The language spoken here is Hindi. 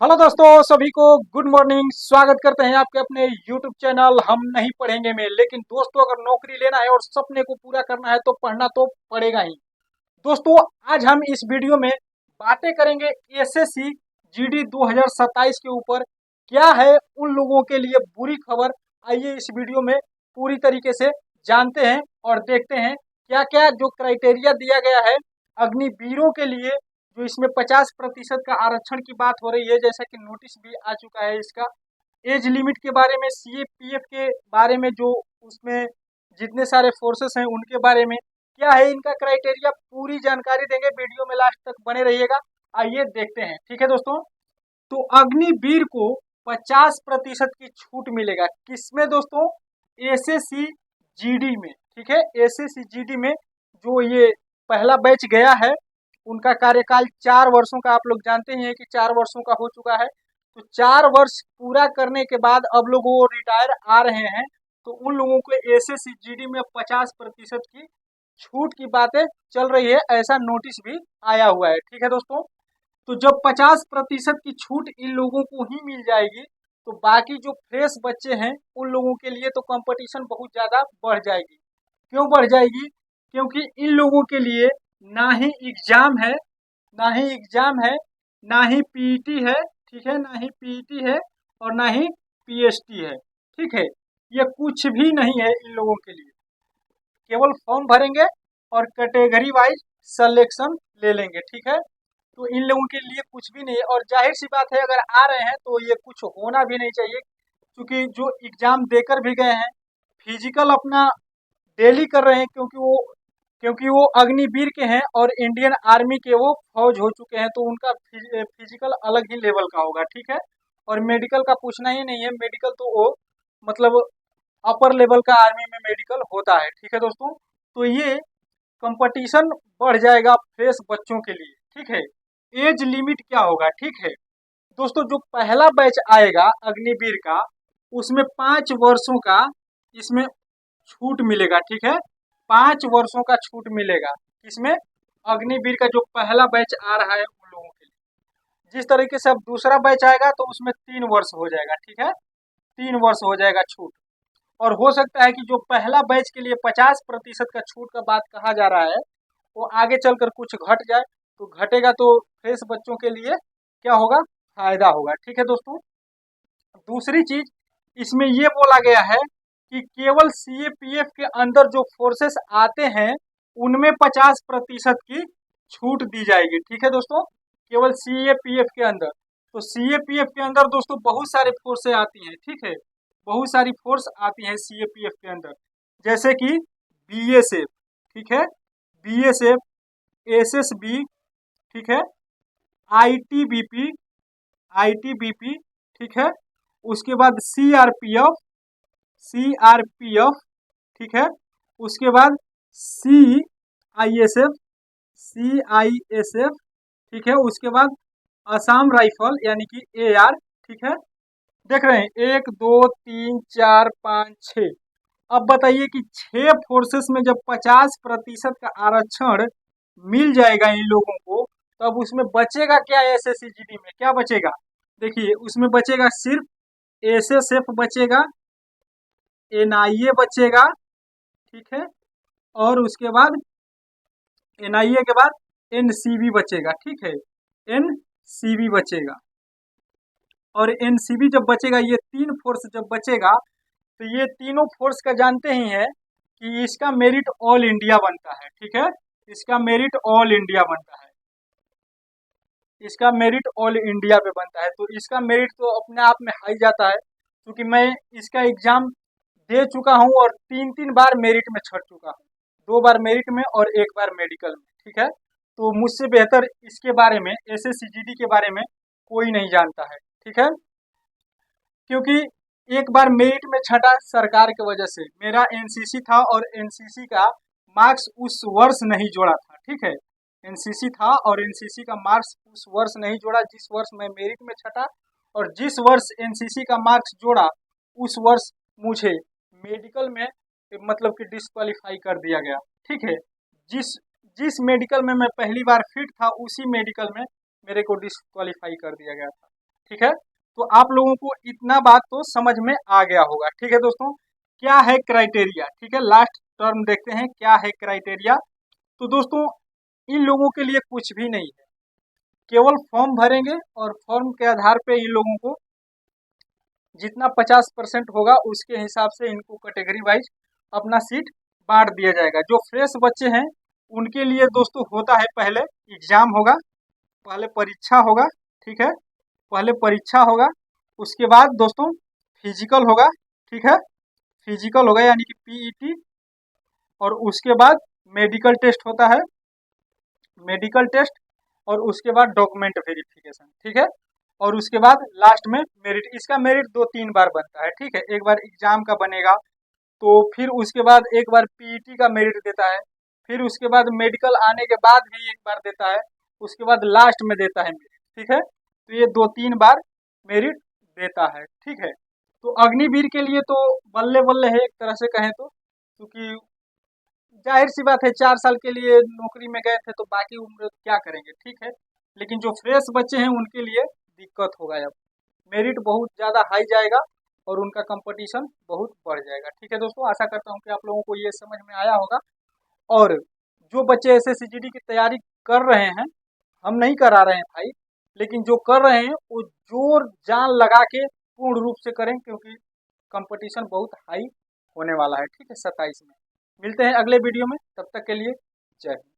हेलो दोस्तों, सभी को गुड मॉर्निंग। स्वागत करते हैं आपके अपने यूट्यूब चैनल हम नहीं पढ़ेंगे में। लेकिन दोस्तों, अगर नौकरी लेना है और सपने को पूरा करना है तो पढ़ना तो पड़ेगा ही। दोस्तों, आज हम इस वीडियो में बातें करेंगे एसएससी जीडी 2027 के ऊपर। क्या है उन लोगों के लिए बुरी खबर, आइए इस वीडियो में पूरी तरीके से जानते हैं और देखते हैं क्या क्या जो क्राइटेरिया दिया गया है अग्निवीरों के लिए। जो इसमें 50% का आरक्षण की बात हो रही है, जैसा कि नोटिस भी आ चुका है इसका। एज लिमिट के बारे में, सीएपीएफ के बारे में, जो उसमें जितने सारे फोर्सेस हैं उनके बारे में क्या है इनका क्राइटेरिया, पूरी जानकारी देंगे। वीडियो में लास्ट तक बने रहिएगा। आइए देखते हैं। ठीक है दोस्तों, तो अग्निवीर को 50% की छूट मिलेगा। किसमें दोस्तों? एसएससी जीडी में। ठीक है, एसएससी जीडी में जो ये पहला बैच गया है उनका कार्यकाल 4 वर्षों का, आप लोग जानते ही हैं कि 4 वर्षों का हो चुका है। तो 4 वर्ष पूरा करने के बाद अब लोग वो रिटायर आ रहे हैं, तो उन लोगों को एसएससी जीडी में 50% की छूट की बातें चल रही है, ऐसा नोटिस भी आया हुआ है। ठीक है दोस्तों, तो जब 50% की छूट इन लोगों को ही मिल जाएगी तो बाकी जो फ्रेश बच्चे हैं उन लोगों के लिए तो कंपटीशन बहुत ज़्यादा बढ़ जाएगी। क्यों बढ़ जाएगी? क्योंकि इन लोगों के लिए ना ही एग्जाम है, ना ही एग्जाम है, ना ही पीईटी है। ठीक है, ना ही पीईटी है और ना ही पीएसटी है। ठीक है, ये कुछ भी नहीं है इन लोगों के लिए। केवल फॉर्म भरेंगे और कैटेगरी वाइज सिलेक्शन ले लेंगे। ठीक है, तो इन लोगों के लिए कुछ भी नहीं है। और जाहिर सी बात है, अगर आ रहे हैं तो ये कुछ होना भी नहीं चाहिए, क्योंकि जो एग्जाम देकर भी गए हैं, फिजिकल अपना डेली कर रहे हैं, क्योंकि वो अग्निवीर के हैं और इंडियन आर्मी के वो फौज हो चुके हैं, तो उनका फिजिकल अलग ही लेवल का होगा। ठीक है, और मेडिकल का पूछना ही नहीं है। मेडिकल तो वो मतलब अपर लेवल का आर्मी में मेडिकल होता है। ठीक है दोस्तों, तो ये कंपटीशन बढ़ जाएगा फ्रेश बच्चों के लिए। ठीक है, एज लिमिट क्या होगा? ठीक है दोस्तों, जो पहला बैच आएगा अग्निवीर का उसमें 5 वर्षों का इसमें छूट मिलेगा। ठीक है, 5 वर्षों का छूट मिलेगा। इसमें अग्निवीर का जो पहला बैच आ रहा है उन लोगों के लिए। जिस तरीके से अब दूसरा बैच आएगा तो उसमें 3 वर्ष हो जाएगा। ठीक है, 3 वर्ष हो जाएगा छूट। और हो सकता है कि जो पहला बैच के लिए 50% का छूट का बात कहा जा रहा है वो आगे चलकर कुछ घट जाए, तो घटेगा तो फ्रेश बच्चों के लिए क्या होगा? फायदा होगा। ठीक है दोस्तों, दूसरी चीज इसमें ये बोला गया है कि केवल सीएपीएफ के अंदर जो फोर्सेस आते हैं उनमें 50% की छूट दी जाएगी। ठीक है दोस्तों, केवल सीएपीएफ के अंदर। तो सीएपीएफ के अंदर दोस्तों बहुत सारी फोर्सें आती हैं। ठीक है, बहुत सारी फोर्स आती हैं सीएपीएफ के अंदर, जैसे कि बीएसएफ। ठीक है, बीएसएफ, एसएसबी। ठीक है, आईटीबीपी, आईटीबीपी। ठीक है, उसके बाद सीआरपीएफ, सीआरपीएफ। ठीक है, उसके बाद सीआईएसएफ, सीआईएसएफ। ठीक है, उसके बाद असम राइफल यानी कि एआर। ठीक है, देख रहे हैं 1 2 3 4 5 6। अब बताइए कि 6 फोर्सेस में जब 50% का आरक्षण मिल जाएगा इन लोगों को, तब उसमें बचेगा क्या? एसएससी जीडी में क्या बचेगा? देखिए, उसमें बचेगा सिर्फ एसएसएफ बचेगा, एनआईए बचेगा। ठीक है, और उसके बाद एनआईए के बाद एनसीबी बचेगा। ठीक है, एनसीबी बचेगा। और एनसीबी जब बचेगा, ये 3 फोर्स जब बचेगा, तो ये तीनों फोर्स का जानते ही है कि इसका मेरिट ऑल इंडिया बनता है। ठीक है, इसका मेरिट ऑल इंडिया बनता है, इसका मेरिट ऑल इंडिया पे बनता है। तो इसका मेरिट तो अपने आप में हाई जाता है, क्योंकि मैं इसका एग्जाम दे चुका हूँ और 3 3 बार मेरिट में छट चुका हूँ। 2 बार मेरिट में और 1 बार मेडिकल में। ठीक है, तो मुझसे बेहतर इसके बारे में, एसएससी जीडी के बारे में कोई नहीं जानता है। ठीक है, क्योंकि एक बार मेरिट में छटा सरकार की वजह से। मेरा एनसीसी था और एनसीसी का मार्क्स उस वर्ष नहीं जोड़ा था। ठीक है, एनसीसी था और एनसीसी का मार्क्स उस वर्ष नहीं जोड़ा जिस वर्ष मैं मेरिट में छटा, और जिस वर्ष एनसीसी का मार्क्स जोड़ा उस वर्ष मुझे मेडिकल में मतलब कि डिस्क्वालीफाई कर दिया गया। ठीक है, जिस जिस मेडिकल में मैं पहली बार फिट था उसी मेडिकल में मेरे को डिस्क्वालीफाई कर दिया गया था। ठीक है, तो आप लोगों को इतना बात तो समझ में आ गया होगा। ठीक है दोस्तों, क्या है क्राइटेरिया, ठीक है, लास्ट टर्म देखते हैं क्या है क्राइटेरिया। तो दोस्तों इन लोगों के लिए कुछ भी नहीं है, केवल फॉर्म भरेंगे और फॉर्म के आधार पे इन लोगों को जितना 50% होगा उसके हिसाब से इनको कैटेगरी वाइज अपना सीट बांट दिया जाएगा। जो फ्रेश बच्चे हैं उनके लिए दोस्तों होता है पहले एग्जाम होगा, पहले परीक्षा होगा, ठीक है, पहले परीक्षा होगा, उसके बाद दोस्तों फिजिकल होगा, ठीक है, फिजिकल होगा यानी कि पीईटी, और उसके बाद मेडिकल टेस्ट होता है, मेडिकल टेस्ट, और उसके बाद डॉक्यूमेंट वेरिफिकेशन, ठीक है, और उसके बाद लास्ट में मेरिट। इसका मेरिट 2-3 बार बनता है, ठीक है, एक बार एग्जाम का बनेगा, तो फिर उसके बाद एक बार पीईटी का मेरिट देता है, फिर उसके बाद मेडिकल आने के बाद भी एक बार देता है, उसके बाद लास्ट में देता है मेरिट, ठीक है, तो ये 2-3 बार मेरिट देता है, ठीक है। तो अग्निवीर के लिए तो बल्ले बल्ले है एक तरह से कहें तो, क्योंकि जाहिर सी बात है 4 साल के लिए नौकरी में गए थे तो बाकी उम्र क्या करेंगे, ठीक है, लेकिन जो फ्रेश बच्चे हैं उनके लिए दिक्कत होगा, अब मेरिट बहुत ज़्यादा हाई जाएगा और उनका कंपटीशन बहुत बढ़ जाएगा। ठीक है दोस्तों, आशा करता हूँ कि आप लोगों को ये समझ में आया होगा। और जो बच्चे एसएससीजीडी की तैयारी कर रहे हैं, हम नहीं करा रहे हैं भाई, लेकिन जो कर रहे हैं वो जोर जान लगा के पूर्ण रूप से करें, क्योंकि कंपटीशन बहुत हाई होने वाला है, ठीक है, 27 में। मिलते हैं अगले वीडियो में, तब तक के लिए जय हिंद।